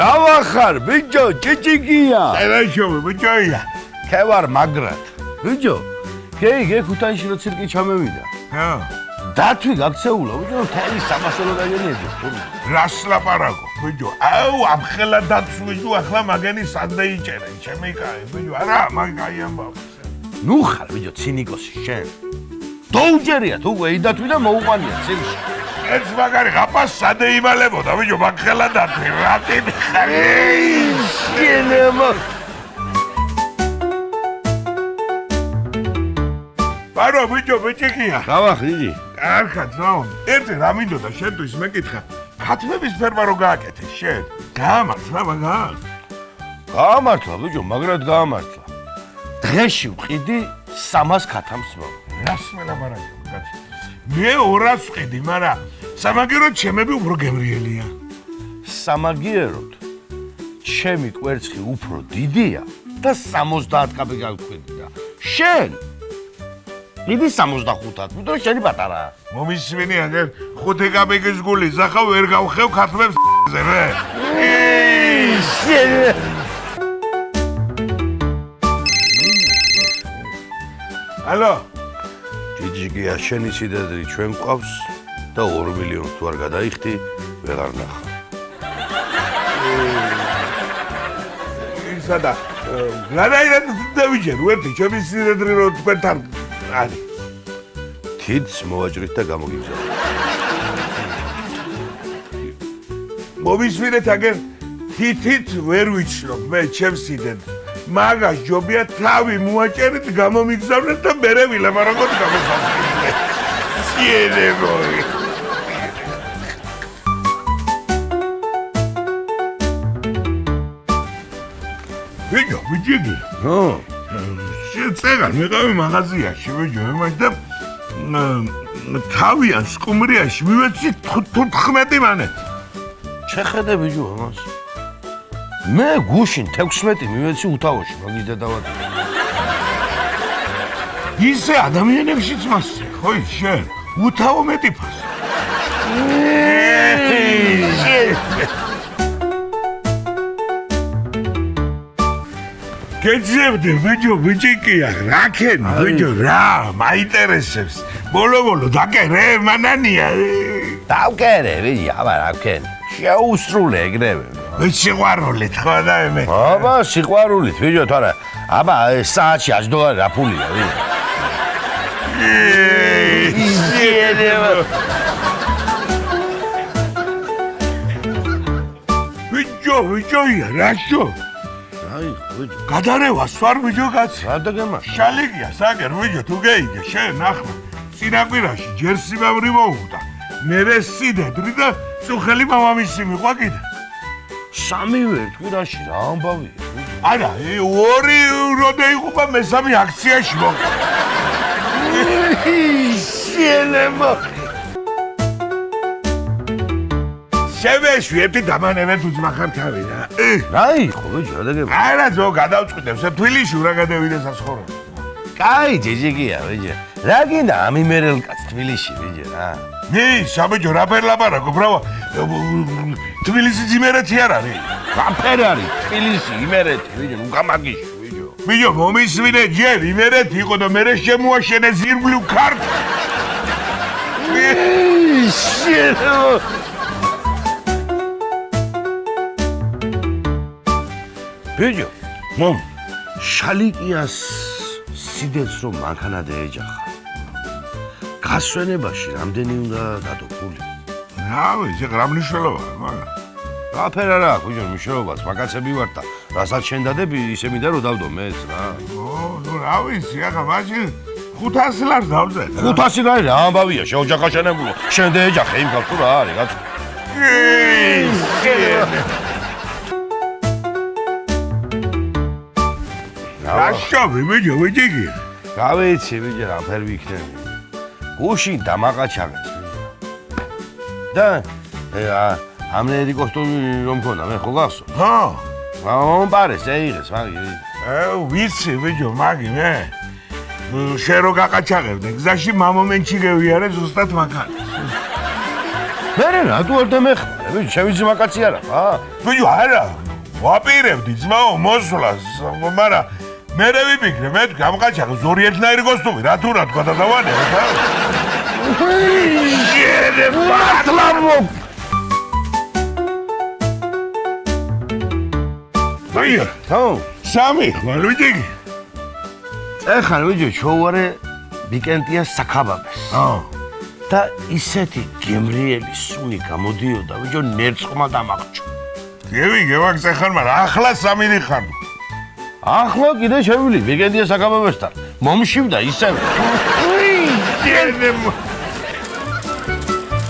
რა ვახარ, ბიჭო, ჭიჭიკია. წერაშოვი, ბიჭოია. ხე ვარ მაგრად. ბიჭო, გე ქუთაისში რო ცირკი ჩამევიდა. ჰა. დათვი გაქცეულა, ბიჭო, თელი სამაშველო დაგენიეძე. რას ლაპარაკო, ბიჭო? აუ, ამ ხელა დაცვიჯო, ახლა მაგენი სადმე იჭერე, ჩემი კაი, ბიჭო, არა, მაგაი ამბავ. ნუ ხარ, ბიჭო, ცინიკოსი შენ. დაუჯერიათ უკვე იდათვი და მოუყანია ცირკში. ეს მაგარი ღაპას სადე იმალებოდა, ბიჭო, მაგ ხელა დათვი, რა ტიპი ხარ? შენემო. ბარო, ბიჭო, ბიჭიკია. გავახიდი. კარგად, ზაუნ. ერთი რა მინდოდა შენთვის მეკითხა. ქათმების ფერმა რო გააკეთე შენ. გაამართლა მაგან? გაამართლა, ბიჭო, მაგრად გაამართლა. დღეში ვყიდი 300 ქათამს მო. რას მელაპარაკე, კაცი? მე 200 ვყიდი, მაგრამ სამაგიეროდ ჩემები უფრო გემრიელია. სამაგიეროდ ჩემი კვერცხი უფრო დიდია და 70 კაპი გავქვიდი და შენ დიდი 65-ად, ვიდრე შენი პატარაა. მომისმინე აგერ 5 კაპიკის გული ზახა ვერ გავხევ ქათმებს ზე რე. შენ ალო, ჭიჭიკია, შენი სიდადრი ჩვენ გვყავს და 2 მილიონს თუ არ გადაიხდი, ვეღარ ნახავ. ისადა, გადაირად დავიჯერ, ვერთი ჩემი სიდადრი რო თქვენთან არის. თითს მოვაჭრით და გამოგიგზავნით. მომისმინეთ აგერ თითით ვერ ვიჩნობ მე ჩემს სიდადრს. მაგას ჯობია თავი მოაჭერით, გამომიგზავნეთ და მერე ვილაპარაკოთ გამოსასწრებზე. სიენებო. ბიჭო, ბიჭი. ნო, შეწეგარ, მეყავი მაღაზიაში, ბიჭო, იმაში და თავიან სკუმრიაში მივეცი 15 მანეთი. შეხედე ბიჭო ამას. მე გუშინ 16 მივეცი უთავოში, მაგის დადავატე. ისე ადამიანებშიც მასზე, ხო ის შენ? უთავო მეტი ფას. გეძებდი, ბიჭო, ბიჭიკია, რა ქენი, ბიჭო, რა, მაინტერესებს. ბოლო დაკერე, მანანია. დავკერე, ვიდი, აბა რა ვქენ. შეუსრულე ეგრევე. სიყვარულით, ხო და მე. აბა, სიყვარულით, ბიჭო, თორე, აბა, საათში 100 დოლარი რა ფულია, ვიდი. ბიჭოია, რაშო? აი, ბიჭო. გადარევას ვარ, ბიჭო, კაცი. რა დაგემარ? შალიგია, საგერ, ბიჭო, თუ გეიგე, შენ ახლა წინაკვირაში ჯერ სიმავრი მოუხდა. მერე სიდედრი და წუხელი მამამისი მიყვა კიდე. სამივე კვირაში რა ამბავია? არა, 2 როდე იყובה მესამე აქციაში მოხდა. შენემო. შევეშვი დამანებეთ უძმახარ თავი რა. რა იყო, ბიჭო, რა დაგემარ? არა, ძო, გადავწყვიტებ, თბილისში რა გადავიდე საცხოვრებლად. კაი, ჭიჭიკია, ბიჭო. რა გინდა ამ იმერელ კაცს თბილისში, ბიჭო, რა? საბიჭო, რა ფერ ლაპარაკობ, ბრავა. თბილისი იმერეთი არ არის. რა ფერი არის? თბილისი, იმერეთი, ბიჭო, ნუ გამაგიში, ბიჭო. ბიჭო, მომისმინე ჯერ იმერეთი იყო და მერე შემოაშენე ზირგვლივ ქართლი. შენემო. ბიჭო, შალიკიას სიდეთს რომ მანქანად ეეჯახა. გასვენებაში რამდენი უნდა დადო ფული? რა ვიცი, რა მნიშვნელობაა, მაგრამ რაფერ არა აქვს, ბიჭო, მნიშვნელობას, მაგაცები ვარ და რასაც შენ დადები, ისე მინდა რომ დავდო მეც რა. ნუ რა ვიცი, ახლა მაშინ 500 ლარს დავდე. 500 ლარი რა ამბავია, შეოჯახა შენებულო. შენ დაეჯახე იმ ქალს თუ რა არის, კაცო? რაშობი, ბიჭო, ბიჭიკი. რა ვიცი, ბიჭო, რაფერ ვიქნები. გუშინ დამაყაჩაღეს. და ამნერი კოსტუმი რომ მქონდა, მე ხო გახსოვს? ხო. მომპარეს, ეიღეს, მაგი. ვიცი, ბიჭო, მაგი მე. შენ რო გაყაჩაღებდე, გზაში მამომენტში გევიარე ზუსტად მაგალითს. მერე რატო არ დამეხმარე? მე ჩემი ძმა კაცი არა ხარ? ბიჭო არა ვაპირებდი ძმაო მოსვლას მაგრამ მე ვიფიქრე მე გამყაჩაღ ზორი ერთნაირი კოსტუმი რა თუ რა თქვა და დავანე ხა შენე მართლამო ბიჭო თო სამი ხვალვიდი ეხლა ვიჯო ჩოვარე ვიკენდია საქაბაბეს და ისეთი გემრიელი სუნი გამოდიოდა ვიჯო ნერწყვმა დამახჭო გევაგზე ხარ მაგრამ ახლა სამინი ხარ ახლა კიდე შევილი ვიკენდია საქაბაბესთან მომშივდა ისევ შენე